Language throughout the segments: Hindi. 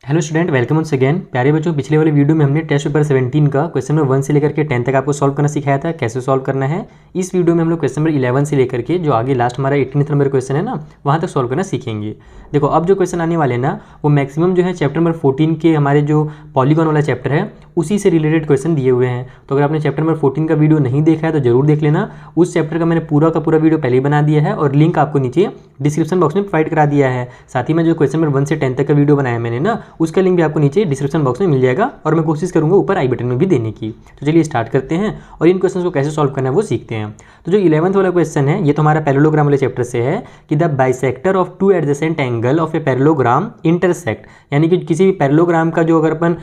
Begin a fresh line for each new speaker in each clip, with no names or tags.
Hello student, welcome once again. प्यारे बच्चों, पिछले वाले वीडियो में हमने टेस्ट पेपर 17 का क्वेश्चन नंबर 1 से लेकर के 10 तक आपको सॉल्व करना सिखाया था, कैसे सॉल्व करना है। इस वीडियो में हम लोग क्वेश्चन नंबर 11 से लेकर के जो आगे लास्ट हमारा 18th नंबर क्वेश्चन है ना, वहाँ तक सॉल्व करना सीखेंगे। देखो, अब जो क्वेश्चन आने वाले ना वो मैक्सिमम जो है चैप्टर नंबर 14 के हमारे जो पॉलीगॉन वाला चैप्टर है उसी से रिलेटेड क्वेश्चन दिए हुए हैं। तो अगर आपने चैप्टर नंबर 14 का वीडियो नहीं देखा है तो जरूर देख लेना। उस चैप्टर का मैंने पूरा का पूरा वीडियो पहले ही बना दिया है और लिंक आपको नीचे डिस्क्रिप्शन बॉक्स में प्रोवाइड करा दिया है। साथ ही में जो क्वेश्चन नंबर 1 से 10 तक का वीडियो बनाया मैंने ना, उसका लिंक भी आपको नीचे डिस्क्रिप्शन बॉक्स में मिल जाएगा और मैं कोशिश करूंगा ऊपर आई बटन में भी देने की। तो चलिए स्टार्ट करते हैं और इन क्वेश्चन को कैसे सॉल्व करना है वो सीखते हैं। तो जो 11th वाला क्वेश्चन है ये तो हमारा पैरेललोग्राम वाले चैप्टर से है कि the bisector of two adjacent angle of a parallelogram intersect, यानी कि किसी भी पैरेललोग्राम का जो अगर अपन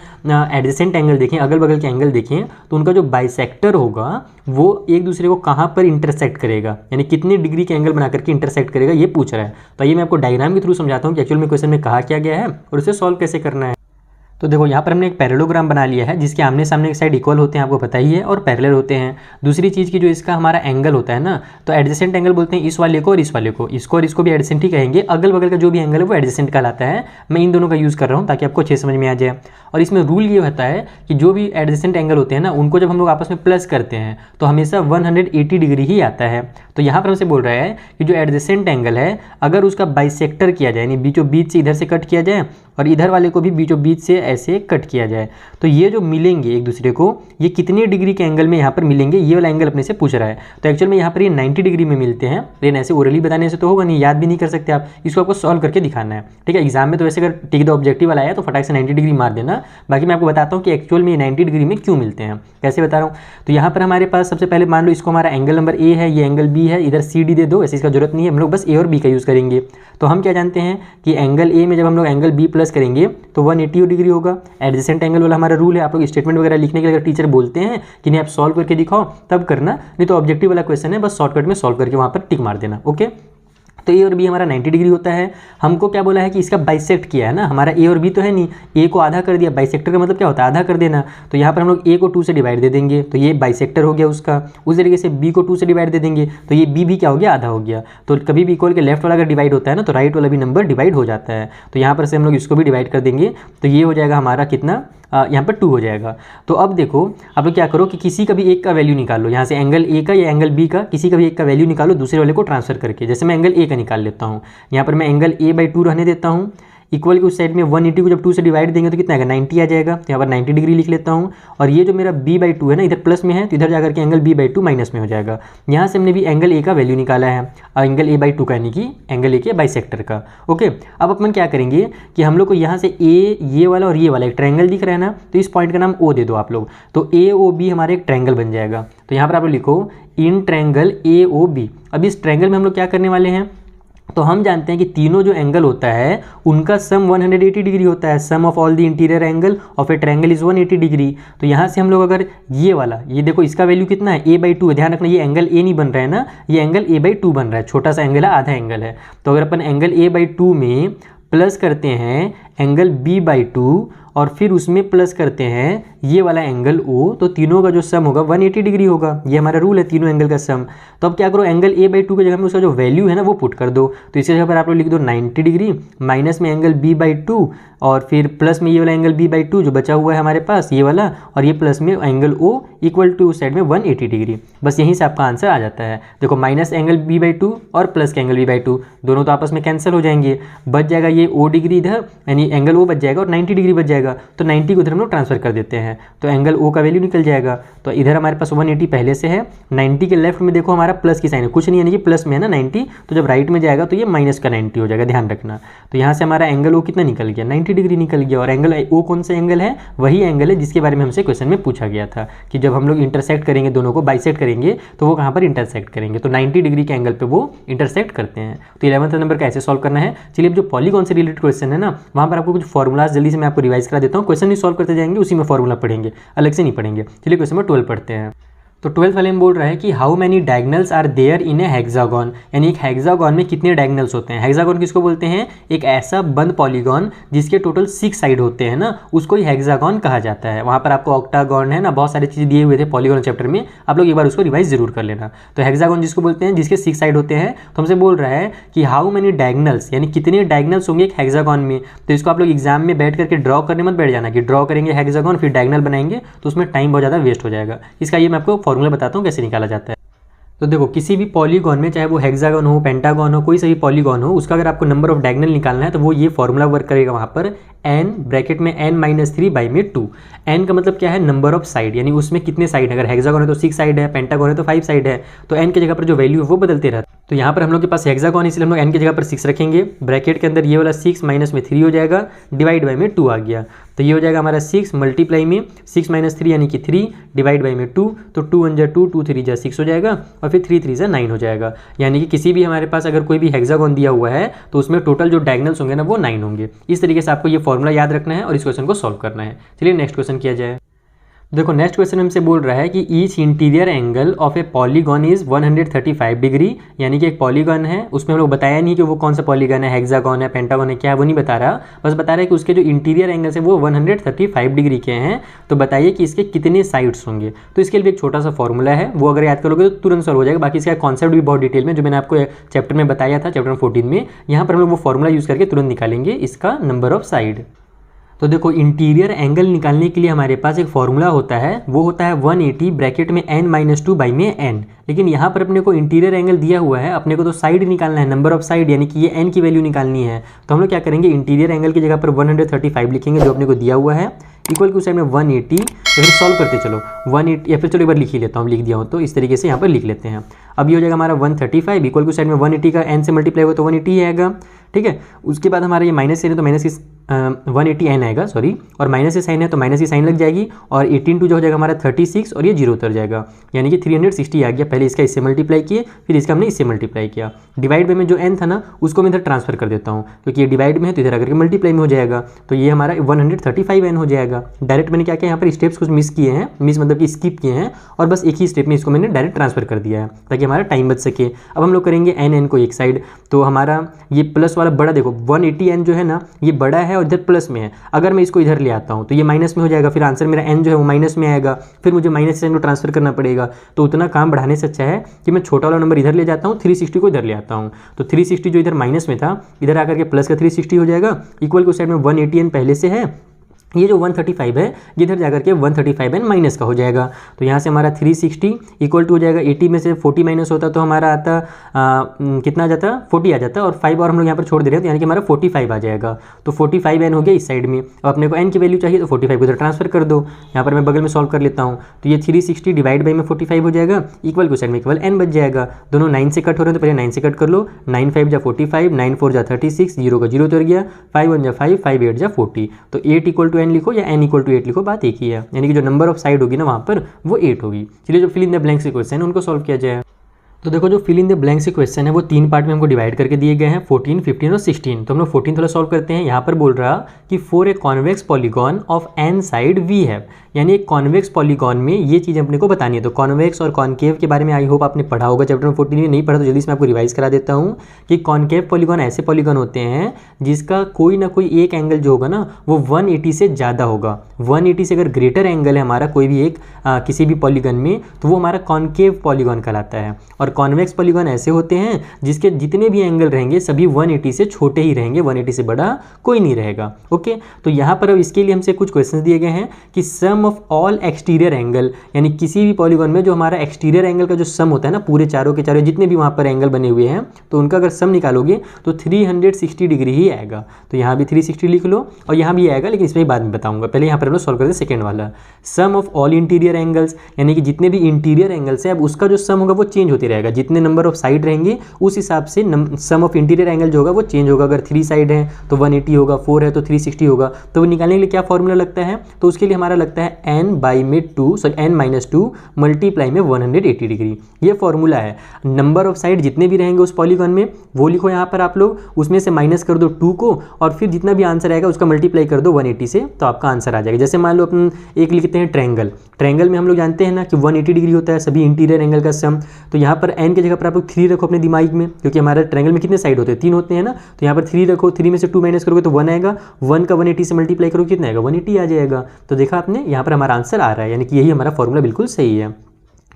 एडजेसेंट एंगल देखें, अगल बगल के एंगल देखें, तो उनका जो बाइसेक्टर होगा वो एक दूसरे को कहाँ पर इंटरसेक्ट करेगा, यानी कितनी डिग्री के एंगल बना करके इंटरसेक्ट करेगा, ये पूछ रहा है। तो ये मैं आपको डायग्राम के थ्रू समझाता हूँ कि एक्चुअल में क्वेश्चन में कहा क्या गया है और उसे सॉल्व कैसे करना है। तो देखो, यहाँ पर हमने एक पैरेललोग्राम बना लिया है जिसके आमने सामने एक साइड इक्वल होते हैं, आपको पता ही है, और पैरेलल होते हैं। दूसरी चीज़ की जो इसका हमारा एंगल होता है ना, तो एडजेसेंट एंगल बोलते हैं इस वाले को और इस वाले को, इसको और इसको भी एडजेसेंट ही कहेंगे। अगल बगल का जो भी एंगल है वो एडजेसेंट कहलाता है। मैं इन दोनों का यूज़ कर रहा हूँ ताकि आपको अच्छे समझ में आ जाए। और इसमें रूल ये होता है कि जो भी एडजेसेंट एंगल होते हैं ना, उनको जब हम लोग आपस में प्लस करते हैं तो हमेशा 180 डिग्री ही आता है। तो यहाँ पर हमसे बोल रहा है कि जो एडजेसेंट एंगल है अगर उसका बाइसेक्टर किया जाए, यानी बीचों बीच से इधर से कट किया जाए और इधर वाले को भी बीचों बीच से ऐसे कट किया जाए, तो ये जो मिलेंगे एक दूसरे को, ये कितने डिग्री के एंगल में यहाँ पर मिलेंगे, ये वाला एंगल अपने से पूछ रहा है। तो एक्चुअल में यहाँ पर ये 90 डिग्री में मिलते हैं, लेकिन ऐसे ओरली बताने से तो होगा नहीं, याद भी नहीं कर सकते आप, इसको आपको सॉल्व करके दिखाना है। ठीक है, एग्जाम में तो वैसे अगर टिक द ऑब्जेक्टिव वाला है तो फटाक से 90 डिग्री मार देना। बाकी मैं आपको बताता हूँ कि एक्चुअल में 90 डिग्री में क्यों मिलते हैं, कैसे बता रहा हूँ। तो यहाँ पर हमारे पास सबसे पहले मान लो इसको हमारा एंगल नंबर ए है, ये एंगल बी है, इधर सी डी दे दो, ऐसे इसका जरूरत नहीं है, हम लोग बस ए और बी का यूज़ करेंगे। तो हम क्या जानते हैं कि एंगल ए में जब हम लोग एंगल बी प्लस करेंगे तो 180 डिग्री होगा। एडजेसेंट एंगल वाला हमारा रूल है, आप लोग स्टेटमेंट वगैरह लिखने के लिए अगर टीचर बोलते हैं कि नहीं आप सॉल्व करके दिखाओ तब करना, नहीं तो ऑब्जेक्टिव वाला क्वेश्चन है, बस शॉर्टकट में सॉल्व करके वहाँ पर टिक मार देना। ओके, तो ए और बी हमारा 90 डिग्री होता है। हमको क्या बोला है कि इसका बाइसेक्ट किया है ना, हमारा ए और बी तो है नहीं, ए को आधा कर दिया। बाइसेक्टर का मतलब क्या होता है, आधा कर देना। तो यहाँ पर हम लोग ए को 2 से डिवाइड दे देंगे तो ये बाइसेक्टर हो गया उसका। उस तरीके से बी को 2 से डिवाइड दे देंगे तो ये बी भी क्या हो गया, आधा हो गया। तो कभी भी इक्वल के लेफ्ट वाला अगर डिवाइड होता है ना तो राइट वाला भी नंबर डिवाइड हो जाता है। तो यहाँ पर से हम लोग इसको भी डिवाइड कर देंगे तो ये हो जाएगा हमारा कितना, यहाँ पर 2 हो जाएगा। तो अब देखो, आप लोग क्या करो कि किसी का भी एक का वैल्यू निकाल लो, यहाँ से एंगल ए का या एंगल बी का किसी का भी एक का वैल्यू निकालो दूसरे वाले को ट्रांसफर करके। जैसे मैं एंगल ए का निकाल लेता हूँ, यहाँ पर मैं एंगल a/2 रहने देता हूँ। इक्वल के उस साइड में 180 को जब 2 से डिवाइड देंगे तो कितना आएगा, 90 आ जाएगा। तो यहाँ पर 90 डिग्री लिख लेता हूँ। और ये जो मेरा b/2 है ना, इधर प्लस में है तो इधर जाकर के एंगल b/2 माइनस में हो जाएगा। यहाँ से हमने भी एंगल a का वैल्यू निकाला है, एंगल a/2 का, यानी कि एंगल a के बाइसेक्टर का। ओके, अब अपन क्या करेंगे कि हम लोग को यहाँ से a, ये वाला और ये वाला एक ट्रायंगल दिख रहा है ना, तो इस पॉइंट का नाम o दे दो आप लोग, तो AOB हमारे एक ट्रायंगल बन जाएगा। तो यहाँ पर आप लोग लिखो इन ट्रायंगल AOB। अब इस ट्रायंगल में हम लोग क्या करने वाले हैं, तो हम जानते हैं कि तीनों जो एंगल होता है उनका सम 180 डिग्री होता है। Sum of all the interior angle of a triangle is 180 degree. तो यहाँ से हम लोग अगर ये वाला, ये देखो इसका वैल्यू कितना है, a/2 है। ध्यान रखना ये एंगल a नहीं बन रहा है ना, ये एंगल a/2 बन रहा है, छोटा सा एंगल है, आधा एंगल है। तो अगर अपन एंगल a/2 में प्लस करते हैं एंगल b/2 और फिर उसमें प्लस करते हैं ये वाला एंगल O, तो तीनों का जो सम होगा 180 डिग्री होगा। ये हमारा रूल है, तीनों एंगल का सम। तो अब क्या करो, एंगल a/2 की जगह में उसका जो वैल्यू है ना वो पुट कर दो। तो इसी जगह पर आप लोग लिख दो 90 डिग्री माइनस में एंगल b/2 और फिर प्लस में ये वाला एंगल b/2 जो बचा हुआ है हमारे पास ये वाला, और ये प्लस में एंगल O इक्वल टू उस साइड में 180 डिग्री। बस यहीं से आपका आंसर आ जाता है। देखो, माइनस एंगल b/2 और प्लस के एंगल b/2 दोनों तो आपस में कैंसिल हो जाएंगे, बच जाएगा ये O डिग्री इधर, यानी एंगल O बच जाएगा और 90 डिग्री बच जाएगा। तो 90 को इधर हम लोग ट्रांसफर कर देते हैं तो एंगल O का वैल्यू निकल जाएगा। तो इधर हमारे पास 180 पहले से है, 90 के लेफ्ट में देखो हमारा प्लस की साइन है, कुछ नहीं, यानी कि प्लस में है ना 90, तो जब राइट में जाएगा तो ये माइनस का 90 हो जाएगा, ध्यान रखना। तो यहाँ से हमारा एंगल O कितना निकल गया, 90 डिग्री निकल गया। और एंगल O कौन सा एंगल है, वही एंगल है जिसके बारे में हमसे क्वेश्चन में पूछा गया था कि जब हम लोग इंटरसेक्ट करेंगे, दोनों को बाइसेक्ट करेंगे तो वो कहाँ पर इंटरसेक्ट करेंगे, तो 90 डिग्री के एंगल पर वो इंटरसेक्ट करते हैं। तो 11th नंबर का ऐसे सॉल्व करना है। चलिए, अब जो पॉलीगॉन से रिलेटेड क्वेश्चन है ना, वहाँ पर आपको कुछ फॉर्मुलाज जल्दी से मैं आपको रिवाइज करा देता हूँ। क्वेश्चन नहीं सॉल्व करते जाएंगे, उसी में फॉर्मूला पढ़ेंगे, अलग से नहीं पढ़ेंगे। चलिए क्वेश्चन नंबर 12 पढ़ते हैं। तो 12th वाले में बोल रहा है कि how many diagonals are there in a hexagon, यानी एक हेक्सागन में कितने डायगनल्स होते हैं। हेक्सागन किसको बोलते हैं, एक ऐसा बंद पॉलीगॉन जिसके टोटल 6 साइड होते हैं ना, उसको ही हेक्सागन कहा जाता है। वहाँ पर आपको ऑक्टागन है ना, बहुत सारी चीज़ दिए हुए थे पॉलीगॉन चैप्टर में, आप लोग एक बार उसको रिवाइज जरूर कर लेना। तो हेक्सागन जिसको बोलते हैं जिसके 6 साइड होते हैं। तो हमसे बोल रहा है कि हाउ मैनी डायगनल्स, यानी कितने डायगनल्स होंगे एक हेक्सागन में। तो इसको आप लोग एग्जाम में बैठ करके ड्रॉ करने मत बैठ जाना कि ड्रॉ करेंगे हेक्सागन फिर डायगनल बनाएंगे, तो उसमें टाइम बहुत ज़्यादा वेस्ट हो जाएगा। इसका ये मैं आपको फॉर्मूला बताता हूँ कैसे निकाला जाता है। तो देखो किसी भी पॉलीगॉन में, चाहे वो हेक्सागन हो, पेंटागन हो, कोई सा भी पॉलीगॉन हो, उसका अगर आपको नंबर ऑफ डायगनल निकालना है तो वो ये फॉर्मूला वर्क करेगा वहाँ पर n ब्रैकेट में n-3/2। n का मतलब क्या है, नंबर ऑफ साइड, यानी उसमें कितने साइड है। अगर हेक्सागन है तो 6 साइड है, पेंटागन है तो 5 साइड है, तो n की जगह पर जो वैल्यू है वो बदलते रहता है। तो यहाँ पर हम लोग के पास हेक्सागन, इसलिए हम लोग n की जगह पर 6 रखेंगे। ब्रैकेट के अंदर ये वाला 6 माइनस में 3 हो जाएगा, डिवाइड बाई में 2 आ गया। तो ये हो जाएगा हमारा 6 मल्टीप्लाई में 6 - 3 यानी कि 3 डिवाइड बाई में 2, तो 2 1 जा 2, 2 3 जा 6 हो जाएगा, और फिर 3 3 जा 9 हो जाएगा। यानी कि किसी भी हमारे पास अगर कोई भी हेक्सागन दिया हुआ है तो उसमें टोटल जो डायगनल्स होंगे ना वो 9 होंगे। इस तरीके से आपको ये फॉर्मूला याद रखना है और इस क्वेश्चन को सॉल्व करना है। चलिए नेक्स्ट क्वेश्चन किया जाए। देखो नेक्स्ट क्वेश्चन हमसे बोल रहा है कि each interior angle of A polygon is 135 degree, यानी कि एक पॉलीगॉन है, उसमें हम लोग बताया नहीं कि वो कौन सा पॉलीगॉन है, हेक्सागन है, पेंटागन है, क्या है वो नहीं बता रहा, बस बता रहा है कि उसके जो इंटीरियर एंगल्स है वो 135 डिग्री के हैं। तो बताइए कि इसके कितने साइड्स होंगे। तो इसके लिए एक छोटा सा फॉर्मूला है, वो अगर याद करोगे तो तुरंत सॉल्व हो जाएगा। बाकी इसका कॉन्सेप्ट भी बहुत डिटेल में जो मैंने आपको चैप्टर में बताया था, चैप्टर 14 में, यहाँ पर हम लोग वो फॉर्मूला यूज़ करके तुरंत निकालेंगे इसका नंबर ऑफ साइड। तो देखो इंटीरियर एंगल निकालने के लिए हमारे पास एक फॉर्मूला होता है, वो होता है 180 ब्रैकेट में n-2/n। लेकिन यहाँ पर अपने को इंटीरियर एंगल दिया हुआ है, अपने को तो साइड निकालना है, नंबर ऑफ साइड, यानी कि ये n की वैल्यू निकालनी है। तो हम लोग क्या करेंगे, इंटीरियर एंगल की जगह पर 135 लिखेंगे जो अपने को दिया हुआ है, इक्वल टू साइड में 180, या फिर सॉल्व करते चलो 180, या फिर चलो एक बार लिख ही लेता हूँ, लिख दिया हूँ तो इस तरीके से यहाँ पर लिख लेते हैं। अब ये हो जाएगा हमारा 135 इक्वल टू साइड में 180 का n से मल्टीप्लाई होगा तो 180 ही आएगा, ठीक है। उसके बाद हमारा ये माइनस है तो माइनस की 180 n आएगा, सॉरी, और माइनस से साइन है तो माइनस की साइन लग जाएगी, और 18 जो हो जाएगा हमारा 36, और ये 0 उतर जाएगा, यानी कि 360 आ गया। पहले इसका इससे मल्टीप्लाई किए, फिर इसका हमने इससे मल्टीप्लाई किया। डिवाइड में जो n था ना उसको मैं इधर ट्रांसफर कर देता हूँ, क्योंकि ये डिवाइड में है तो इधर आकर के मल्टीप्लाई में हो जाएगा, तो ये हमारा 135 n हो जाएगा। डायरेक्ट मैंने क्या किया, यहाँ पर स्टेप्स कुछ मिस किए हैं, मिस मतलब कि स्किप किए हैं, और बस एक ही स्टेप में इसको मैंने डायरेक्ट ट्रांसफर कर दिया है ताकि हमारा टाइम बच सके। अब हम लोग करेंगे n को एक साइड, तो हमारा ये प्लस वाला बड़ा, देखो 180 n जो है ना ये बड़ा है और इधर प्लस में है। अगर मैं इसको इधर ले आता हूँ तो ये माइनस में हो जाएगा, फिर आंसर मेरा n जो है वो माइनस में आएगा, फिर मुझे माइनस से n को ट्रांसफर करना पड़ेगा। तो उतना काम बढ़ाने से अच्छा है कि मैं छोटा वाला नंबर इधर ले जाता हूँ, 360 को इधर ले आता हूँ। तो 360 जो इधर माइनस में था, इधर आकर के प्लस का 360 हो जाएगा, इक्वल को साइड में 180 n पहले से है, ये जो 135 है ये इधर जाकर के 135 n माइनस का हो जाएगा। तो यहाँ से हमारा 360 इक्वल टू हो जाएगा, 80 में से 40 माइनस होता तो हमारा आता कितना आ जाता, 40 आ जाता, और 5 और हम लोग यहाँ पर छोड़ दे रहे हैं तो यानी कि हमारा 45 आ जाएगा। तो 45 n हो गया इस साइड में। अब अपने को n की वैल्यू चाहिए तो 45 को इधर ट्रांसफर कर दो, यहाँ पर मैं बगल में सॉल्व कर लेता हूँ। तो ये 360 डिवाइड बाई में 45 हो जाएगा, इक्वल को साइड में इक्वल n बच जाएगा। दोनों 9 से कट हो रहे हैं तो पहले 9 से कट कर लो, 9 5 जा 45, 9 4 जा 36, 0 का 0 उतर गया, 5 1 जा 5, 5 8 जा 40। तो 8 इक्वल टू n लिखो या n इक्वल टू 8 लिखो, बात एक ही है, यानी कि जो नंबर ऑफ साइड होगी ना वहाँ पर वो 8 होगी। चलिए जो फिल इन द ब्लैंक्स के क्वेश्चन है उनको सॉल्व किया जाए। तो देखो जो फिल इन द ब्लैंक्स के क्वेश्चन है वो 3 पार्ट में हमको डिवाइड करके दिए गए हैं, 14, 15 और 16। तो हम लोग 14 थोड़ा सॉल्व करते हैं। यहाँ पर बोल रहा कि for a convex polygon of n side we have, यानी एक कॉन्वेक्स पॉलीगॉन में ये चीज़ अपने को बतानी है। तो कॉन्वेक्स और कॉन्केव के बारे में आई होप आपने पढ़ा होगा चैप्टर 14 में, नहीं पढ़ा तो जल्दी से मैं आपको रिवाइज करा देता हूँ कि कॉन्केव पॉलीगॉन ऐसे पॉलीगॉन होते हैं जिसका कोई ना कोई एक एंगल जो होगा ना वो 180 से ज़्यादा होगा। 180 से अगर ग्रेटर एंगल है हमारा कोई भी एक किसी भी पॉलीगॉन में तो वो हमारा कॉन्केव पॉलीगॉन कहलाता है। और कॉन्वेक्स पॉलीगॉन ऐसे होते हैं जिसके जितने भी एंगल रहेंगे सभी 180 से छोटे ही रहेंगे, 180 से बड़ा कोई नहीं रहेगा। ओके, तो यहाँ पर अब इसके लिए हमसे कुछ क्वेश्चंस दिए गए हैं कि sum of all exterior angle, यानी किसी भी पॉलीगॉन में जो हमारा एक्सटीरियर एंगल का जो सम होता है ना, पूरे चारों के चारों जितने भी वहाँ पर एंगल बने हुए हैं तो उनका अगर सम निकालोगे तो 360 डिग्री ही आएगा। तो यहाँ भी 360 लिख लो और यहाँ भी आएगा, लेकिन इसमें बाद में बताऊंगा। पहले यहाँ पर हम लोग सॉल्व करते हैं सेकेंड वाला। सम ऑफ ऑल इंटीरियर एंगल्स, यानी कि जितने भी इंटीरियर एंगल्स है अब उसका जो सम होगा वो चेंज होते रहेगा। जाएगा, जितने नंबर ऑफ साइड रहेंगे उस हिसाब से सम ऑफ इंटीरियर एंगल जो होगा वो चेंज होगा। अगर 3 साइड है तो 180 होगा, 4 है तो 360 होगा। तो वो निकालने के लिए क्या फॉर्मूला लगता है, तो उसके लिए हमारा लगता है n-2 मल्टीप्लाई में 180 डिग्री, ये फॉर्मूला है। नंबर ऑफ साइड जितने भी रहेंगे उस पॉलीगॉन में वो लिखो यहाँ पर आप लोग, उसमें से माइनस कर दो 2 को और फिर जितना भी आंसर आएगा उसका मल्टीप्लाई कर दो 180 से, तो आपका आंसर आ जाएगा। जैसे मान लो अपन एक लिखते हैं ट्रायंगल, ट्रायंगल में हम लोग जानते हैं ना कि 180 डिग्री होता है सभी इंटीरियर एंगल का सम। तो यहाँ पर n की जगह पर आप लोग 3 रखो अपने दिमाग में, क्योंकि हमारे ट्रायंगल में कितने साइड होते हैं, 3 होते हैं ना। तो यहाँ पर 3 रखो, 3 में से 2 माइनस करोगे तो 1 आएगा, 1 का 180 से मल्टीप्लाई करोगे कितना आएगा, 180 आ जाएगा। तो देखा आपने, यहाँ पर हमारा आंसर आ रहा है, यानी कि यही हमारा फॉर्मूला बिल्कुल सही है।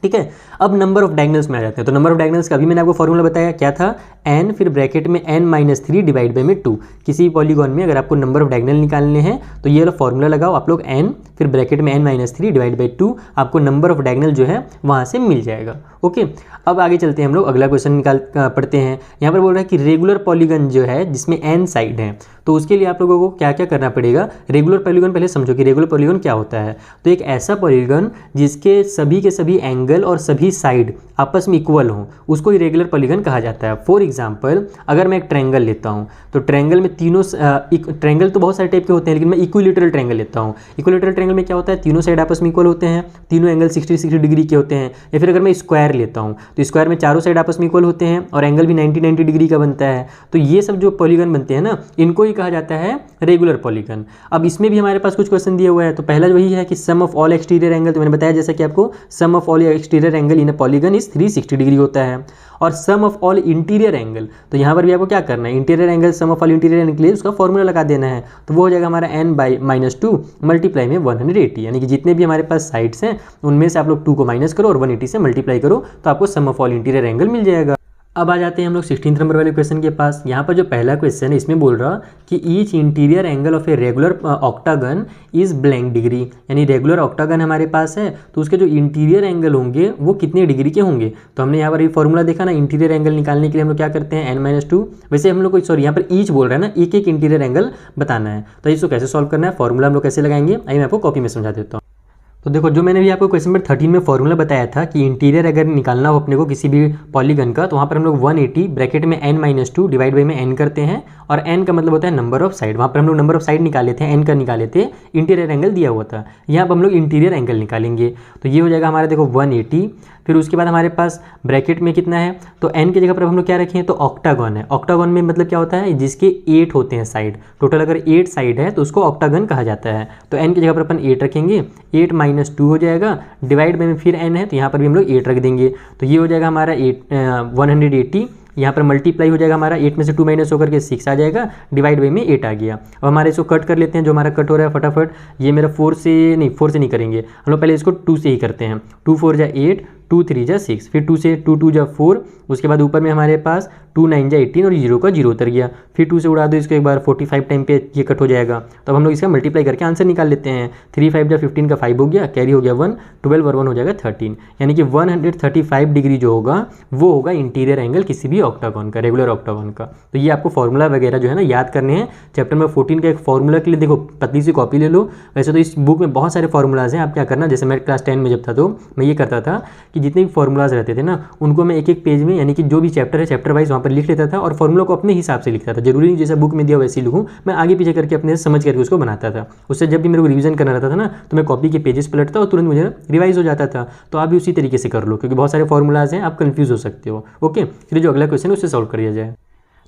ठीक है, अब नंबर ऑफ डायगोनल्स में आ जाते हैं। तो नंबर ऑफ डायगोनल्स का अभी मैंने आपको फॉर्मूला बताया क्या था, n फिर ब्रैकेट में n-3 डिवाइड बाई में 2। किसी पॉलीगॉन में अगर आपको नंबर ऑफ डायगोनल निकालने हैं तो ये वाला फॉर्मूला लगाओ आप लोग, n फिर ब्रैकेट में n-3 डिवाइड बाई 2, आपको नंबर ऑफ डायगोनल जो है वहाँ से मिल जाएगा। ओके, अब आगे चलते हैं हम लोग, अगला क्वेश्चन पढ़ते हैं। यहाँ पर बोल रहा है कि रेगुलर पॉलीगन जो है जिसमें n साइड है, तो उसके लिए आप लोगों को क्या क्या करना पड़ेगा। रेगुलर पॉलीगन पहले समझो कि रेगुलर पॉलीगन क्या होता है। तो एक ऐसा पॉलीगन जिसके सभी के सभी एंगल और सभी साइड आपस में इक्वल हों, उसको ही रेगुलर पॉलीगन कहा जाता है। फॉर एग्जांपल अगर मैं एक ट्रायंगल लेता हूँ तो ट्रायंगल में तीनों ट्रायंगल तो बहुत सारे टाइप के होते हैं, लेकिन मैं इक्विलेटरल ट्रायंगल लेता हूँ। इक्विलेटरल ट्रायंगल में क्या होता है, तीनों साइड आपस में इक्वल होते हैं, तीनों एंगल 60 डिग्री के होते हैं। या फिर अगर मैं स्क्वायर लेता हूँ तो स्क्वायर में चारों साइड आपस में इक्वल होते हैं और एंगल भी 90 डिग्री का बनता है। तो ये सब जो पॉलीगन बनते हैं ना, इनको ही कहा जाता है रेगुलर पॉलीगन। अब इसमें भी हमारे पास कुछ क्वेश्चन दिया हुआ है। तो पहला वही है कि sum of all exterior angle, तो मैंने बताया जैसा कि आपको sum of all exterior angle in a polygon is 360 degree होता है। और sum of all interior angle, तो यहाँ पर भी आपको क्या करना है, interior angle sum of all interior angle के लिए उसका फॉर्मूला लगा देना है। तो वो हो जाएगा हमारा n/-2 मल्टीप्लाई में 180, यानी कि जितने भी हमारे पास साइड्स हैं उनमें से आप लोग 2 को माइनस करो और 180 से मल्टीप्लाई करो, तो आपको sum of all interior angle मिल जाएगा। अब आ जाते हैं हम लोग 16 नंबर वाले क्वेश्चन के पास। यहाँ पर जो पहला क्वेश्चन है इसमें बोल रहा कि each interior angle of a regular octagon is blank degree, यानी रेगुलर ऑक्टागन हमारे पास है तो उसके जो इंटीरियर एंगल होंगे वो कितने डिग्री के होंगे। तो हमने यहाँ पर ये फॉर्मूला देखा ना, इंटीरियर एंगल निकालने के लिए हम लोग क्या करते हैं n-2। वैसे हम लोग को सॉरी यहाँ पर ईच बोल रहा है ना, एक एक इंटीरियर एंगल बताना है। तो इसको कैसे सॉल्व करना है, फॉर्मूला हम लोग कैसे लगाएंगे, आइए मैं आपको कॉपी में समझा देता हूँ। तो देखो, जो मैंने भी आपको क्वेश्चन नंबर 13 में फॉर्मूला बताया था कि इंटीरियर अगर निकालना हो अपने को किसी भी पॉलीगन का, तो वहाँ पर हम लोग 180 ब्रैकेट में n-2 डिवाइड बाई में n करते हैं, और n का मतलब होता है नंबर ऑफ साइड। वहाँ पर हम लोग नंबर ऑफ साइड निकाले थे, n का निकाले थे, इंटीरियर एंगल दिया हुआ था। यहाँ पर हम लोग इंटीरियर एंगल निकालेंगे, तो ये हो जाएगा हमारा देखो 180। फिर उसके बाद हमारे पास ब्रैकेट में कितना है, तो n की जगह पर हम लोग क्या रखें, तो ऑक्टागन है। ऑक्टागन में मतलब क्या होता है, जिसके 8 होते हैं साइड, टोटल अगर 8 साइड है तो उसको ऑक्टागन कहा जाता है। तो n की जगह पर अपन 8 रखेंगे, 8-2 हो जाएगा, डिवाइड बाई में फिर n है तो यहाँ पर भी हम लोग 8 रख देंगे। तो ये हो जाएगा हमारा 180, यहाँ पर मल्टीप्लाई हो जाएगा हमारा, 8 में से 2 माइनस होकर के 6 आ जाएगा, डिवाइड बाई में 8 आ गया। अब हमारे इसको कट कर लेते हैं, जो हमारा कट हो रहा है फटाफट। ये मेरा 4 से नहीं करेंगे हम लोग, पहले इसको 2 से ही करते हैं। 2-4 जा 8, 2-3 जा 6, फिर 2 से 2-2 जा 4, उसके बाद ऊपर में हमारे पास 2-9 जा 18 और 0 का 0 उतर गया। फिर 2 से उड़ा दो इसको एक बार, 45 टाइम पे ये कट हो जाएगा। तो अब हम लोग इसका मल्टीप्लाई करके आंसर निकाल लेते हैं। 3-5 जा 15 का 5 हो गया, कैरी हो गया 1, 12 और 1 हो जाएगा 13, यानी कि 135 डिग्री जो होगा वो होगा इंटीरियर एंगल किसी भी ऑक्टागन का, रेगुलर ऑक्टागन का। तो ये आपको फॉर्मूला वगैरह जो है ना याद करने हैं। चैप्टर नंबर 14 का एक फॉर्मूला के लिए देखो पतली सी कॉपी ले लो। वैसे तो इस बुक में बहुत सारे फॉर्मूलाज हैं, आप क्या करना, जैसे मैं क्लास 10 में जब था तो मैं ये करता था कि जितने भी फॉर्मूलाज रहते थे ना उनको मैं एक एक पेज में, यानी कि जो भी चैप्टर है चैप्टर वाइज वहाँ पर लिख लेता था और फॉर्मूला को अपने हिसाब से लिखता था। जरूरी नहीं जैसा बुक में दिया वैसे ही लिखूँ, मैं आगे पीछे करके अपने समझ करके उसको बनाता था। उससे जब भी मेरे को रिवीजन करना रहता था ना तो मैं कॉपी के पेजेस पलटता और तुरंत मुझे रिवाइज हो जाता था। तो आप भी उसी तरीके से कर लो, क्योंकि बहुत सारे फॉर्मूलाज हैं, आप कंफ्यूज हो सकते हो। ओके, फिर जो अगला क्वेश्चन है उससे सॉल्व करिए जाए।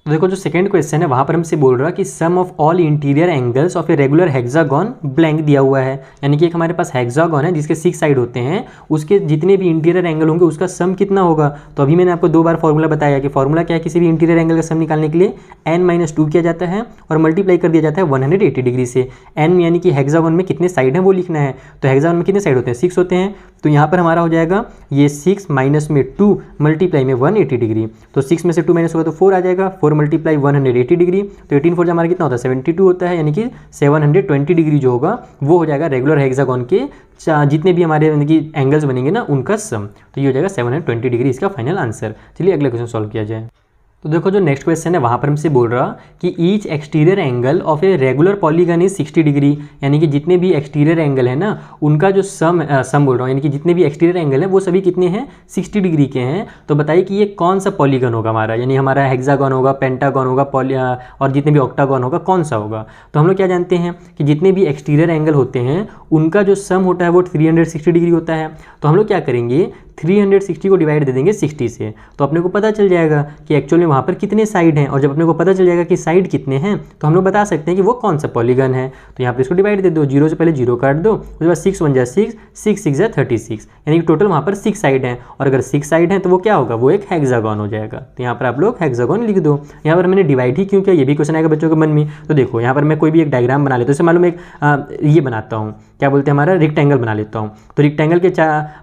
तो देखो, जो सेकंड क्वेश्चन है वहाँ पर हमसे बोल रहा है कि sum of all interior angles of a regular hexagon blank दिया हुआ है, यानी कि एक हमारे पास हेक्सागन है जिसके 6 साइड होते हैं, उसके जितने भी इंटीरियर एंगल होंगे उसका सम कितना होगा। तो अभी मैंने आपको 2 बार फॉर्मूला बताया कि फॉर्मूला क्या है, किसी भी इंटीरियर एंगल का सम निकालने के लिए n-2 किया जाता है और मल्टीप्लाई कर दिया जाता है 180 डिग्री से। n यानी कि हेक्सागन में कितने साइड हैं वो लिखना है। तो हेक्सागन में कितने साइड होते हैं, 6 होते हैं। तो यहाँ पर हमारा हो जाएगा ये 6 माइनस में 2 मल्टीप्लाई में 180 डिग्री। तो 6 में से 2 माइनस होगा तो 4 आ जाएगा, 4 मल्टीप्लाई 180 डिग्री। तो 18 हमारा कितना होता है, 72 होता है, यानी कि 720 डिग्री जो होगा वो हो जाएगा रेगुलर हेक्सागन के जितने भी हमारे यानी कि एंगल्स बनेंगे ना उनका सम। तो ये हो जाएगा 720 डिग्री, इसका फाइनल आंसर। चलिए अगला क्वेश्चन सॉल्व किया जाए। तो देखो जो नेक्स्ट क्वेश्चन है वहाँ पर हमसे बोल रहा कि each exterior angle of a regular polygon is 60 degree, यानी कि जितने भी एक्सटीरियर एंगल है ना उनका जो सम बोल रहा हूँ, यानी कि जितने भी एक्सटीरियर एंगल है वो सभी कितने हैं 60 डिग्री के हैं। तो बताइए कि ये कौन सा पॉलीगन होगा हमारा, यानी हमारा हेक्सागन होगा, पेंटागन होगा, और जितने भी ऑक्टागन होगा कौन सा होगा। तो हम लोग क्या जानते हैं कि जितने भी एक्सटीरियर एंगल होते हैं उनका जो सम होता है वो 360 डिग्री होता है। तो हम लोग क्या करेंगे 360 को डिवाइड दे देंगे 60 से, तो अपने को पता चल जाएगा कि एक्चुअली वहाँ पर कितने साइड हैं, और जब अपने को पता चल जाएगा कि साइड कितने हैं तो हम लोग बता सकते हैं कि वो कौन सा पॉलीगन है। तो यहाँ पर इसको डिवाइड दे दो, 0 से पहले 0 काट दो, उसके बाद 6 1 जा 6, 6 6 जा 36, यानी कि टोटल वहाँ पर 6 साइड हैं, और अगर 6 साइड हैं तो वो क्या होगा, वो एक हेक्सागन हो जाएगा। तो यहाँ पर आप लोग हेक्सागन लिख दो। यहाँ पर मैंने डिवाइड ही क्यों किया, ये भी क्वेश्चन आएगा बच्चों के मन में। तो देखो यहाँ पर मैं कोई भी एक डायग्राम बना लेता हूँ, जैसे मालूम एक ये बनाता हूँ, क्या बोलते हैं, हमारा रेक्टेंगल बना लेता हूँ। तो रेक्टेंगल के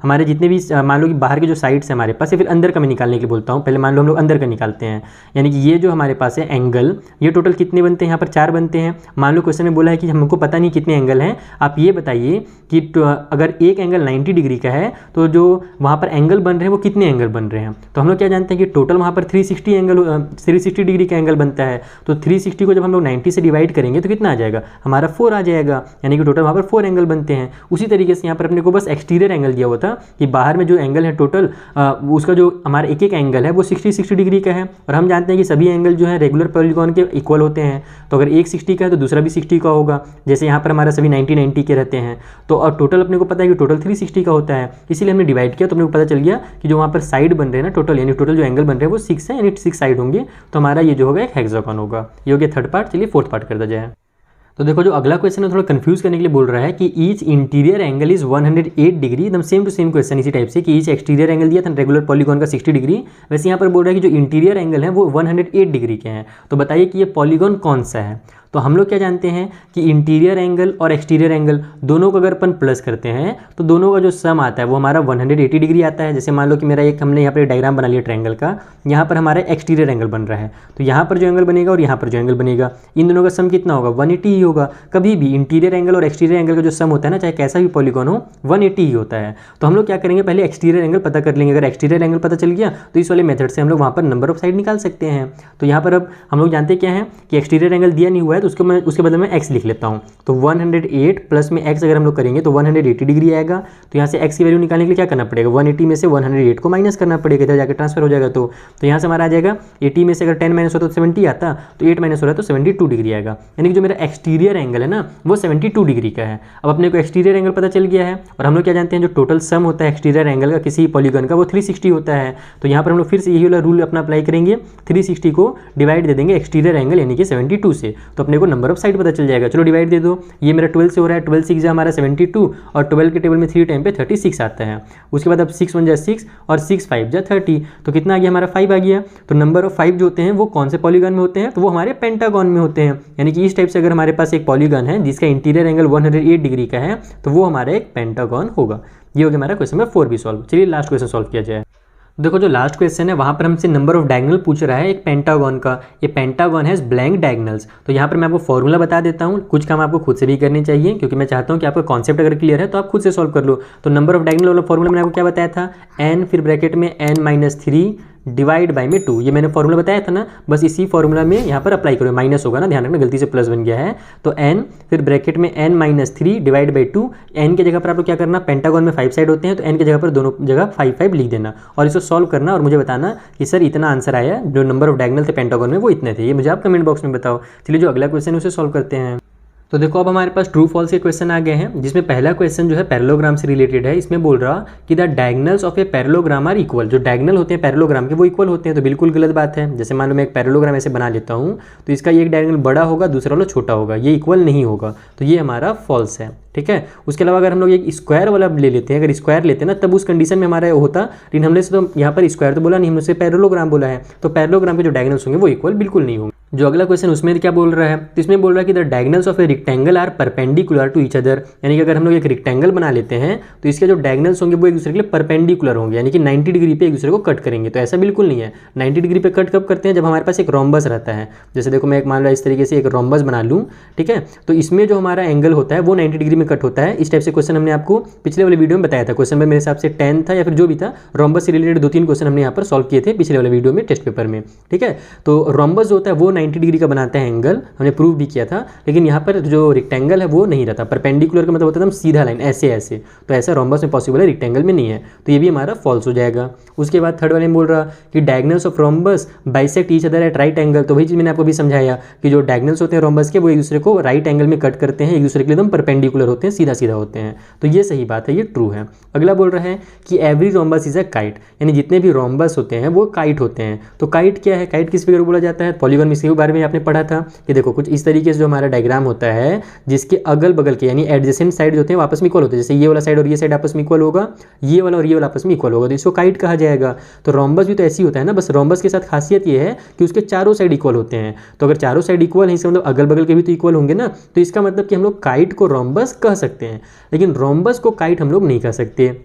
हमारे जितने भी मान लो कि बाहर के जो साइड्स है हमारे पास, या फिर अंदर का मैं निकालने के बोलता हूँ, पहले मान लो हम लोग अंदर का निकालते हैं, यानी कि ये जो हमारे पास है एंगल, ये टोटल कितने बनते हैं, यहाँ पर 4 बनते हैं। मान लो क्वेश्चन में बोला है कि हमको पता नहीं कितने एंगल हैं, आप ये बताइए कि अगर एक एंगल 90 डिग्री का है तो जो वहाँ पर एंगल बन रहे हैं वो कितने एंगल बन रहे हैं। तो हम लोग क्या जानते हैं कि टोटल वहाँ पर 360 डिग्री का एंगल बनता है। तो 360 को जब हम लोग 90 से डिवाइड करेंगे तो कितना आ जाएगा, हमारा 4 आ जाएगा, यानी कि टोटल वहाँ पर 4 एंगल बनते हैं। उसी तरीके से यहाँ पर अपने को बस एक्सटीरियर एंगल दिया हुआ था कि बाहर में जो एंगल है टोटल उसका जो हमारा एक एक एंगल है वो 60 डिग्री का है, और हम जानते हैं कि सभी एंगल जो है रेगुलर पॉलीगॉन के इक्वल होते हैं। तो अगर एक 60 का है तो दूसरा भी 60 का होगा, जैसे यहाँ पर हमारा सभी 90 के रहते हैं। तो और टोटल अपने को पता है कि टोटल 360 का होता है, इसीलिए हमने डिवाइड किया। तो अपने को पता चल गया कि जो वहाँ पर साइड बन रहे हैं ना टोटल, यानी टोटल जो एंगल बन रहे हैं वो 6 है, यानी 6 साइड होंगे। तो हमारा ये जो होगा एक हेक्सागन होगा। ये हो गया थर्ड पार्ट। चलिए फोर्थ पार्ट कर दिया जाए। तो देखो जो अगला क्वेश्चन है थोड़ा कंफ्यूज करने के लिए बोल रहा है कि each interior angle is 108 degree, एकदम सेम टू सेम क्वेश्चन इसी टाइप से कि ईच एक्सटीरियर एंगल दिया था रेगुलर पॉलीगॉन का 60 डिग्री, वैसे यहाँ पर बोल रहा है कि जो इंटीरियर एंगल है वो 108 डिग्री के हैं। तो बताइए कि ये पॉलीगॉन कौन सा है। तो हम लोग क्या जानते हैं कि इंटीरियर एंगल और एक्सटीरियर एंगल दोनों को अगर अपन प्लस करते हैं तो दोनों का जो सम आता है वो हमारा 180 डिग्री आता है। जैसे मान लो कि मेरा एक हमने यहाँ पर डायग्राम बना लिया ट्रायंगल का, यहाँ पर हमारा एक्सटीरियर एंगल बन रहा है, तो यहाँ पर जो एंगल बनेगा और यहाँ पर जो एंगल बनेगा, इन दोनों का सम कितना होगा, 180 ही होगा। कभी भी इंटीरियर एंगल और एक्सटीरियर एंगल का जो सम होता है ना, चाहे कैसा भी पॉलीगॉन हो, 180 ही होता है। तो हम लोग क्या करेंगे, पहले एक्सटीरियर एंगल पता कर लेंगे। अगर एक्सटीरियर एंगल पता चल गया तो इस वाले मेथड से हम लोग वहाँ पर नंबर ऑफ साइड निकाल सकते हैं। तो यहाँ पर अब हम लोग जानते क्या है कि एक्सटीरियर एंगल दिया नहीं हुआ है, तो उसके बदले में x लिख लेता हूँ। तो 108 प्लस में x अगर हम लोग करेंगे तो 180 डिग्री आएगा। तो यहाँ से x की वैल्यू निकालने के लिए क्या करना पड़ेगा, 180 में से 108 को माइनस करना पड़ेगा, इधर जाकर ट्रांसफर हो जाएगा। तो यहाँ से हमारा आ जाएगा 80 में से अगर 10 माइनस होता तो 70 आता, तो 8 माइनस हो रहा है तो 72 डिग्री आएगा, यानी कि जो मेरा एक्सटीरियर एंगल है ना वो 72 डिग्री का है। अब अपने को एक्सटीरियर एंगल पता चल गया है, और हम लोग क्या जानते हैं जो टोटल सम होता है एक्सटीरियर एंगल का किसी पॉलीगॉन का वो 360 होता है। तो यहाँ पर हम लोग फिर से यही वाला रूल अपना अप्लाई करेंगे, 360 को डिवाइड दे देंगे एक्सटीरियर एंगल यानी कि 72 से, तो अपने को नंबर ऑफ साइड पता चल जाएगा। चलो डिवाइड दे दो, ये मेरा 12 से हो रहा है, 12 6 हमारा 72, और 12 के टेबल में 3 टाइम पे 36 आता है। उसके बाद अब 6 1 जा 6 और 6 5 जा 30, तो कितना आ गया हमारा 5 आ गया। तो नंबर ऑफ 5 जो होते हैं वो कौन से पॉलीगॉन में होते हैं, तो वो हमारे पेंटागन में होते हैं। यानी कि इस टाइप से अगर हमारे पास एक पॉलीगॉन है जिसका इंटीरियर एंगल 108 डिग्री का है तो वो हमारा एक पेंटागन होगा। ये हो गया हमारा क्वेश्चन नंबर 4 भी सॉल्व। चलिए लास्ट क्वेश्चन सॉल्व किया जाए। देखो जो लास्ट क्वेश्चन है वहाँ पर हमसे नंबर ऑफ डायगोनल पूछ रहा है एक पेंटागन का। ये पेंटागन हैज़ ब्लैंक डायगोनल्स। तो यहाँ पर मैं आपको फॉर्मूला बता देता हूँ, कुछ काम आपको खुद से भी करने चाहिए क्योंकि मैं चाहता हूँ कि आपका कॉन्सेप्ट अगर क्लियर है तो आप खुद से सॉल्व कर लो। तो नंबर ऑफ डायगोनल वाला फॉर्मूला मैंने आपको क्या बताया था, n फिर ब्रैकेट में n-3 डिवाइड बाई में 2, ये मैंने फॉर्मूला बताया था ना, बस इसी फॉर्मूला में यहाँ पर अप्लाई करो। माइनस होगा ना, ध्यान रखना गलती से प्लस बन गया है। तो n फिर ब्रैकेट में n-3 डिवाइड बाई 2, n के जगह पर आप लोग क्या करना, पेंटागन में 5 साइड होते हैं तो n की जगह पर दोनों जगह 5 लिख देना और इसको सॉल्व करना और मुझे बताना कि सर इतना आंसर आया, जो नंबर ऑफ डायगोनल थे पेंटागन में वो इतने थे। ये मुझे आप कमेंट बॉक्स में बताओ। चलिए जो अगला क्वेश्चन है उसे सॉल्व करते हैं। तो देखो अब हमारे पास ट्रू फॉल्स के क्वेश्चन आ गए हैं, जिसमें पहला क्वेश्चन जो है पैरेललोग्राम से रिलेटेड है। इसमें बोल रहा कि the diagonals of a parallelogram are equal. जो डायगोनल होते हैं पैरेललोग्राम के वो इक्वल होते हैं, तो बिल्कुल गलत बात है। जैसे मान लो मैं एक पैरेललोग्राम ऐसे बना लेता हूँ तो इसका एक डायगोनल बड़ा होगा दूसरा वाला छोटा होगा, ये इक्वल नहीं होगा, तो ये हमारा फॉल्स है। ठीक है, उसके अलावा अगर हम लोग एक स्क्वायर वाला ले लेते हैं, अगर स्क्वायर लेते हैं ना तब उस कंडीशन में हमारा होता, लेकिन हमने से तो यहाँ पर स्क्वायर तो बोला नहीं, हमने से पैरेललोग्राम बोला है, तो पैरेललोग्राम के जो डायगोनल्स होंगे वो इक्वल बिल्कुल नहीं होंगे। जो अगला क्वेश्चन उसमें क्या बोल रहा है, तो इसमें बोल रहा है कि the diagonals of a rectangle are perpendicular to each other, यानी कि अगर हम लोग एक रिक्टेंगल बना लेते हैं तो इसके जो डायगनल्स होंगे वो एक दूसरे के लिए परपेंडिकुलर होंगे, यानी कि 90 डिग्री पे एक दूसरे को कट करेंगे। तो ऐसा बिल्कुल नहीं है। 90 डिग्री पे कट कब करते हैं, जब हमारे पास एक रोम्बस रहता है। जैसे देखो मैं एक मान लो इस तरीके से एक रोम्बस बना लूँ, ठीक है, तो इसमें जो हमारा एंगल होता है वो 90 डिग्री में कट होता है। इस टाइप से क्वेश्चन हमने आपको पिछले वाले वीडियो में बताया था। क्वेश्चन में मेरे हिसाब से 10 था या फिर जो भी था, रोम्बस से रिलेटेड 2-3 क्वेश्चन हमने यहाँ पर सॉल्व किए थे पिछले वाले वीडियो में टेस्ट पेपर में, ठीक है। तो रोम्बस जो होता है वो 90 डिग्री का बनाता है एंगल, हमने प्रूव भी किया था। लेकिन यहाँ पर जो रिक्टेंगल है वो नहीं रहता। परपेंडिकुलर का मतलब होता है एकदम सीधा लाइन, ऐसे ऐसे, तो ऐसा रोम्बस में पॉसिबल है, रिक्टेंगल में नहीं है। तो ये भी हमारा फॉल्स हो जाएगा। उसके बाद थर्ड वाले में बोल रहा कि diagonals of rhombus bisect each other at right angle. तो वही चीज़ मैंने आपको भी समझाया कि जो डायगनल्स होते हैं रोम्बस के वो एक दूसरे को राइट एंगल में कट करते हैं, एक दूसरे के लिए एकदम परपेंडिकुलर होते हैं, सीधा सीधा होते हैं। तो ये सही बात है, ये ट्रू है। अगला बोल रहा है कि every rhombus is a kite, यानी जितने भी रोम्बस होते हैं वो काइट होते हैं। तो काइट क्या है, काइट किस फिगर को बोला जाता है, पॉलीगॉन। इसके बारे में आपने पढ़ा था कि देखो कुछ इस तरीके से जो हमारा डायग्राम होता है जिसके अगल बगल के यानी एडजेसेंट साइड जो होते हैं आपस में इक्वल होते हैं। जैसे ये वाला साइड और ये साइड आपस में इक्वल होगा, ये वाला और ये वाला आपस में इक्वल होगा, तो इसको काइट कहा जाएगा। तो रोम्बस भी तो ऐसे ही होता है ना, बस रोम्बस के साथ खासियत ये है कि उसके चारों साइड इक्वल होते हैं। तो अगर चारों साइड इक्वल है इसका मतलब अगल बगल के भी तो इक्वल होंगे ना, तो इसका मतलब कि हम लोग काइट को रोम्बस कह सकते हैं, लेकिन रोम्बस को काइट हम लोग नहीं कह सकते।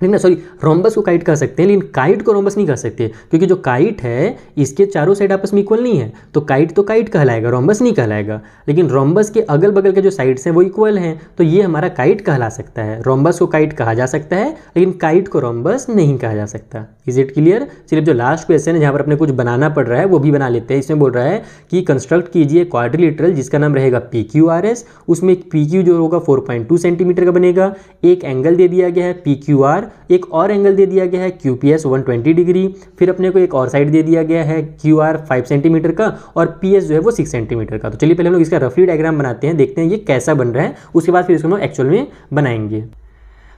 लेकिन सॉरी, रोम्बस को काइट कह सकते हैं लेकिन काइट को रोम्बस नहीं कह सकते, क्योंकि जो काइट है इसके चारों साइड आपस में इक्वल नहीं है। तो काइट कहलाएगा, रोम्बस नहीं कहलाएगा। लेकिन रोम्बस के अगल बगल के जो साइड्स हैं वो इक्वल हैं, तो ये हमारा काइट कहला सकता है। रोम्बस को काइट कहा जा सकता है लेकिन काइट को रोम्बस नहीं कहा जा सकता। Is it clear? सिर्फ जो लास्ट क्वेश्चन है जहाँ पर अपने कुछ बनाना पड़ रहा है वो भी बना लेते हैं। इसमें बोल रहा है कि कंस्ट्रक्ट कीजिए क्वाड्रिलेटरल जिसका नाम रहेगा PQRS। उसमें PQ जो होगा 4.2 सेंटीमीटर का बनेगा। एक एंगल दे दिया गया है PQR, एक और एंगल दे दिया गया है QPS 120 डिग्री। फिर अपने को एक और साइड दे दिया गया है QR 5 सेंटीमीटर का और PS जो है वो 6 सेंटीमीटर का। तो चलिए पहले हम लोग इसका रफली डायग्राम बनाते हैं, देखते हैं ये कैसा बन रहा है, उसके बाद फिर इसको हम लोग एक्चुअल में बनाएंगे।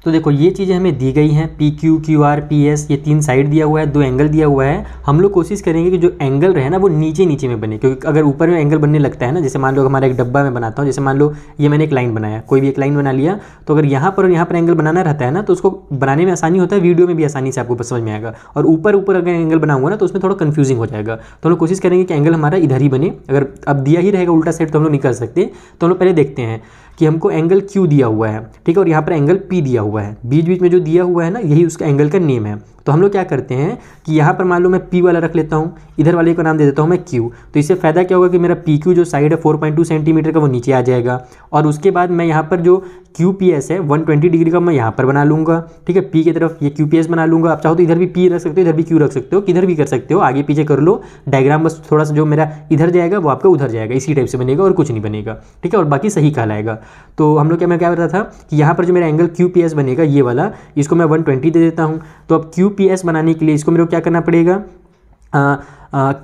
तो देखो ये चीज़ें हमें दी गई हैं, PQ, QR, PS, ये 3 साइड दिया हुआ है, 2 एंगल दिया हुआ है। हम लोग कोशिश करेंगे कि जो एंगल रहे ना वो नीचे नीचे में बने, क्योंकि अगर ऊपर में एंगल बनने लगता है ना, जैसे मान लो हमारा एक डब्बा में बनाता हूँ, जैसे मान लो ये मैंने एक लाइन बनाया, कोई भी एक लाइन बना लिया, तो अगर यहाँ पर और यहाँ पर एंगल बनाना रहता है ना तो उसको बनाने में आसानी होता है, वीडियो में भी आसानी से आपको समझ में आएगा। और ऊपर ऊपर अगर एंगल बनाऊंगा ना तो उसमें थोड़ा कन्फ्यूजिंग हो जाएगा। तो हम लोग कोशिश करेंगे कि एंगल हमारा इधर ही बने। अगर अब दिया ही रहेगा उल्टा साइड तो हम लोग नहीं कर सकते, तो हम लोग पहले देखते हैं कि हमको एंगल Q दिया हुआ है, ठीक है, और यहाँ पर एंगल P दिया हुआ है। बीच बीच में जो दिया हुआ है ना यही उसका एंगल का नेम है। तो हम लोग क्या करते हैं कि यहाँ पर मान लो मैं P वाला रख लेता हूँ, इधर वाले का नाम दे देता हूँ मैं Q। तो इससे फ़ायदा क्या होगा कि मेरा PQ जो साइड है 4.2 सेंटीमीटर का वो नीचे आ जाएगा। और उसके बाद मैं यहाँ पर जो QPS है 120 डिग्री का मैं यहाँ पर बना लूँगा, ठीक है, P की तरफ ये QPS बना लूँगा। आप चाहो तो इधर भी P रख सकते हो, इधर भी Q रख सकते हो, किधर भी कर सकते हो, आगे पीछे कर लो डायग्राम। बस थोड़ा सा जो मेरा इधर जाएगा वो आपका उधर जाएगा, इसी टाइप से बनेगा और कुछ नहीं बनेगा, ठीक है, और बाकी सही कहलाएगा। तो हम लोग मैं क्या बता था कि यहाँ पर जो मेरा एंगल QPS बनेगा ये वाला, इसको मैं 120 दे देता हूँ। तो अब QPS बनाने के लिए इसको मेरे को क्या करना पड़ेगा,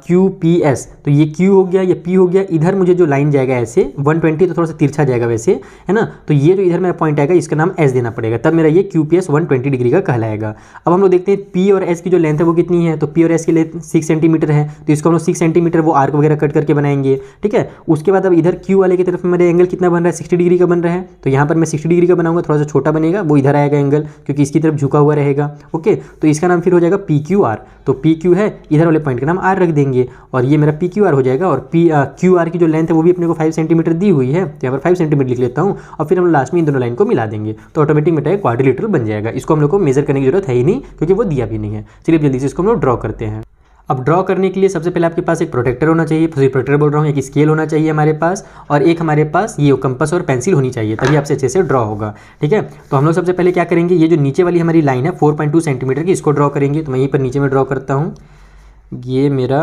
QPS, तो ये Q हो गया, ये P हो गया। इधर मुझे जो लाइन जाएगा ऐसे 120 तो थोड़ा सा तिरछा जाएगा वैसे, है ना, तो ये जो इधर मेरा पॉइंट आएगा इसका नाम S देना पड़ेगा, तब मेरा ये QPS 120 डिग्री का कहलाएगा। अब हम लोग देखते हैं P और S की जो लेंथ है वो कितनी है। तो P और S की लेंथ 6 सेंटीमीटर है, तो इसको हम लोग 6 सेंटीमीटर वो आर्क वगैरह कट करके बनाएंगे, ठीक है। उसके बाद अब इधर Q वाले की तरफ मेरे एंगल कितना बन रहा है, 60 डिग्री का बन रहा है। तो यहाँ पर मैं 60 डिग्री का बनाऊंगा, थोड़ा सा छोटा बनेगा, वो इधर आएगा एंगल क्योंकि इसकी तरफ झुका हुआ रहेगा, ओके। तो इसका नाम फिर हो जाएगा PQR। तो PQ है, इधर वाले पॉइंट का नाम R रख देंगे और ये मेरा PQR हो जाएगा। और QR की जो लेंथ है वो भी अपने को 5 सेंटीमीटर दी हुई है, तो यहाँ पर 5 सेंटीमीटर लिख लेता हूँ और फिर हम लास्ट में इन दोनों लाइन को मिला देंगे तो ऑटोमेटिक मेरा क्वाड्रिलेटरल बन जाएगा। इसको हम लोग को मेजर करने की जरूरत है ही नहीं क्योंकि वो दिया भी नहीं है। चलिए जल्दी से इसको हम लोग ड्रॉ करते हैं। अब ड्रॉ करने के लिए सबसे पहले आपके पास एक प्रोटेक्टर होना चाहिए, प्रोटेक्टर बोल रहा हूँ, एक स्केल होना चाहिए हमारे पास, और एक हमारे पास ये कंपास और पेंसिल होनी चाहिए, तभी आपसे अच्छे से ड्रॉ होगा, ठीक है। तो हम लोग सबसे पहले क्या करेंगे, ये जो नीचे वाली हमारी लाइन है 4.2 सेंटीमीटर की, इसको ड्रॉ करेंगे। तो मैं यहीं पर नीचे में ड्रॉ करता हूँ, ये मेरा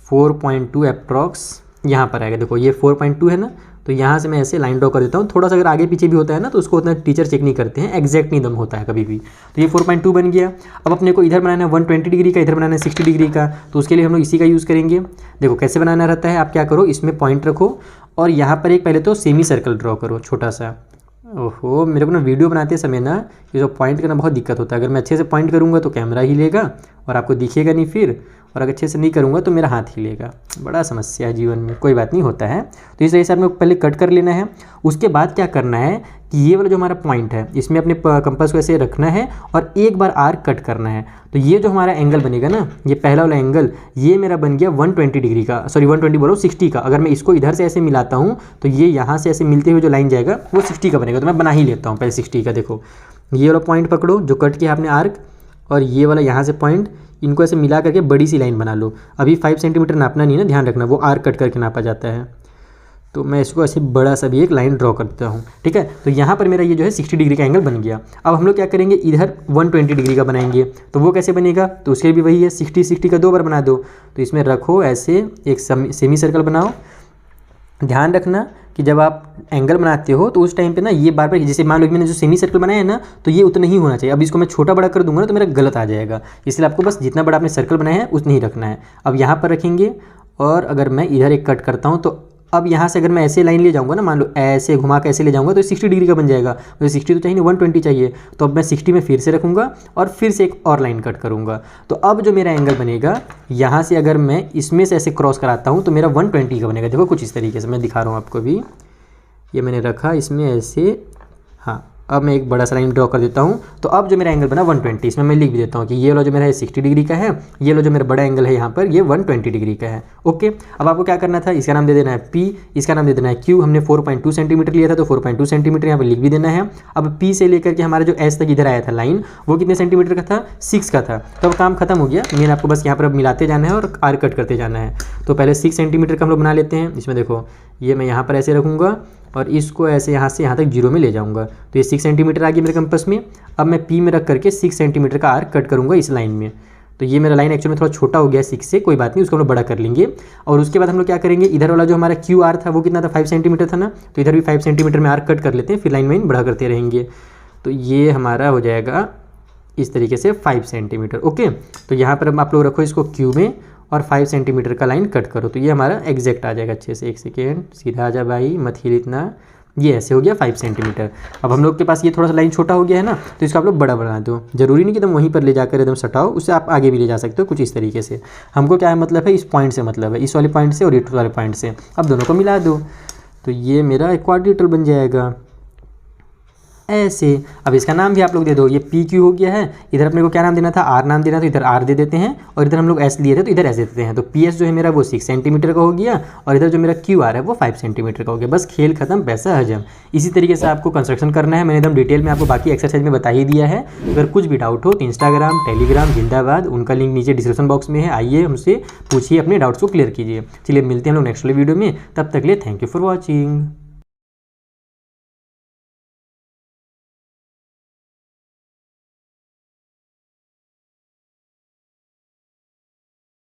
4.2 अप्रॉक्स यहाँ पर आएगा। देखो ये 4.2 है ना, तो यहाँ से मैं ऐसे लाइन ड्रॉ कर देता हूँ। थोड़ा सा अगर आगे पीछे भी होता है ना तो उसको उतना टीचर चेक नहीं करते हैं, एग्जैक्ट नहीं दम होता है कभी भी। तो ये 4.2 बन गया। अब अपने को इधर बनाना है 120 डिग्री का, इधर बनाना है 60 डिग्री का, तो उसके लिए हम लोग इसी का यूज़ करेंगे। देखो कैसे बनाना रहता है, आप क्या करो, इसमें पॉइंट रखो और यहाँ पर एक पहले तो सेमी सर्कल ड्रॉ करो छोटा सा। ओहो, मेरे को ना वीडियो बनाते समय ना ये जो पॉइंट करना बहुत दिक्कत होता है। अगर मैं अच्छे से पॉइंट करूँगा तो कैमरा ही लेगा और आपको दिखेगा नहीं फिर, और अगर अच्छे से नहीं करूँगा तो मेरा हाथ हिलेगा। बड़ा समस्या है जीवन में, कोई बात नहीं, होता है। तो इस तरह से आपको पहले कट कर लेना है। उसके बाद क्या करना है कि ये वाला जो हमारा पॉइंट है इसमें अपने कंपास को ऐसे रखना है और एक बार आर्क कट करना है। तो ये जो हमारा एंगल बनेगा ना, ये पहला वाला एंगल, ये मेरा बन गया 120 डिग्री का, सॉरी 120 बोलो 60 का। अगर मैं इसको इधर से ऐसे मिलाता हूँ तो ये यहाँ से ऐसे मिलते हुए जो लाइन जाएगा वो 60 का बनेगा। तो मैं बना ही लेता हूँ पहले 60 का। देखो ये वाला पॉइंट पकड़ो जो कट किया आपने आर्क, और ये वाला यहाँ से पॉइंट, इनको ऐसे मिला करके बड़ी सी लाइन बना लो। अभी 5 सेंटीमीटर नापना नहीं ना, ध्यान रखना, वो आर्क कट करके नापा जाता है। तो मैं इसको ऐसे बड़ा सा भी एक लाइन ड्रॉ करता हूँ, ठीक है। तो यहाँ पर मेरा ये जो है 60 डिग्री का एंगल बन गया। अब हम लोग क्या करेंगे, इधर 120 डिग्री का बनाएंगे। तो वो कैसे बनेगा, तो उसके भी वही है, 60 का 2 बार बना दो। तो इसमें रखो ऐसे एक सेमी सर्कल बनाओ। ध्यान रखना कि जब आप एंगल बनाते हो तो उस टाइम पे ना ये बार बार, जैसे मान लो कि मैंने जो सेमी सर्कल बनाया है ना, तो ये उतना ही होना चाहिए। अब इसको मैं छोटा बड़ा कर दूंगा ना तो मेरा गलत आ जाएगा, इसलिए आपको बस जितना बड़ा आपने सर्कल बनाया है उतना ही रखना है। अब यहाँ पर रखेंगे, और अगर मैं इधर एक कट करता हूँ तो अब यहाँ से अगर मैं ऐसे लाइन ले जाऊँगा ना, मान लो ऐसे घुमा के ऐसे ले जाऊँगा तो 60 डिग्री का बन जाएगा। मुझे 60 तो चाहिए नहीं, 120 चाहिए। तो अब मैं 60 में फिर से रखूँगा और फिर से एक और लाइन कट करूँगा। तो अब जो मेरा एंगल बनेगा, यहाँ से अगर मैं इसमें से ऐसे क्रॉस कराता हूँ तो मेरा 120 का बनेगा। देखो कुछ इस तरीके से मैं दिखा रहा हूँ आपको भी। ये मैंने रखा इसमें ऐसे, हाँ। अब मैं एक बड़ा सा लाइन ड्रॉ कर देता हूँ। तो अब जो मेरा एंगल बना 120, इसमें मैं लिख भी देता हूँ कि ये वाला जो मेरा है 60 डिग्री का है, ये वाला जो मेरा बड़ा एंगल है यहाँ पर ये 120 डिग्री का है। ओके, अब आपको क्या करना था, इसका नाम दे देना है P, इसका नाम दे देना है Q। हमने 4.2 सेंटीमीटर लिया था तो 4.2 सेंटीमीटर यहाँ पर लिख भी देना है। अब P से लेकर के हमारा जो S तक इधर आया था लाइन, वो कितने सेंटीमीटर का था, 6 का था। तो अब काम खत्म हो गया, मैंने आपको बस यहाँ पर अब मिलाते जाना है और आर्क कट करते जाना है। तो पहले 6 सेंटीमीटर का हम लोग बना लेते हैं। इसमें देखो ये मैं यहाँ पर ऐसे रखूँगा और इसको ऐसे यहाँ से यहाँ तक 0 में ले जाऊँगा। तो ये 6 सेंटीमीटर आ गया मेरे कंपास में। अब मैं P में रख करके 6 सेंटीमीटर का आर्क कट करूँगा इस लाइन में। तो ये मेरा लाइन एक्चुअली में थोड़ा छोटा हो गया 6 से, कोई बात नहीं, उसको हम लोग बड़ा कर लेंगे। और उसके बाद हम लोग क्या करेंगे, इधर वाला जो हमारा QR था वो कितना था, 5 सेंटीमीटर था ना, तो इधर भी 5 सेंटीमीटर में आर्क कट कर लेते हैं, फिर लाइन बड़ा करते रहेंगे। तो ये हमारा हो जाएगा इस तरीके से 5 सेंटीमीटर। ओके, तो यहाँ पर आप लोग रखो इसको Q में और 5 सेंटीमीटर का लाइन कट करो। तो ये हमारा एग्जैक्ट आ जाएगा अच्छे से। एक सेकेंड, सीधा आ जा भाई, मत हिल इतना। ये ऐसे हो गया 5 सेंटीमीटर। अब हम लोग के पास ये थोड़ा सा लाइन छोटा हो गया है ना, तो इसको आप लोग बड़ा बना दो। जरूरी नहीं कि एकदम वहीं पर ले जाकर एकदम सटाओ, उससे आप आगे भी ले जा सकते हो कुछ इस तरीके से। हमको क्या है मतलब है, इस पॉइंट से मतलब है, इस वाले पॉइंट से और इस वाले पॉइंट से। अब दोनों को मिला दो तो ये मेरा एक क्वाड्रेटर बन जाएगा ऐसे। अब इसका नाम भी आप लोग दे दो, ये PQ हो गया है। इधर अपने को क्या नाम देना था, R नाम देना, तो इधर R दे देते हैं। और इधर हम लोग S लिए थे तो इधर S दे देते हैं। तो PS जो है मेरा वो 6 सेंटीमीटर का हो गया, और इधर जो मेरा QR है वो 5 सेंटीमीटर का हो गया। बस खेल खत्म, पैसा हजम। इसी तरीके से आपको कंस्ट्रक्शन करना है। मैंने एकदम डिटेल में आपको बाकी एक्सरसाइज में बता ही दिया है। अगर कुछ भी डाउट हो तो इंस्टाग्राम, टेलीग्राम जिंदाबाद, उनका लिंक नीचे डिस्क्रिप्शन बॉक्स में है, आइए हमसे पूछिए, अपने डाउट्स को क्लियर कीजिए। चलिए मिलते हैं हम लोग नेक्स्ट वीडियो में, तब तक के लिए थैंक यू फॉर वॉचिंग।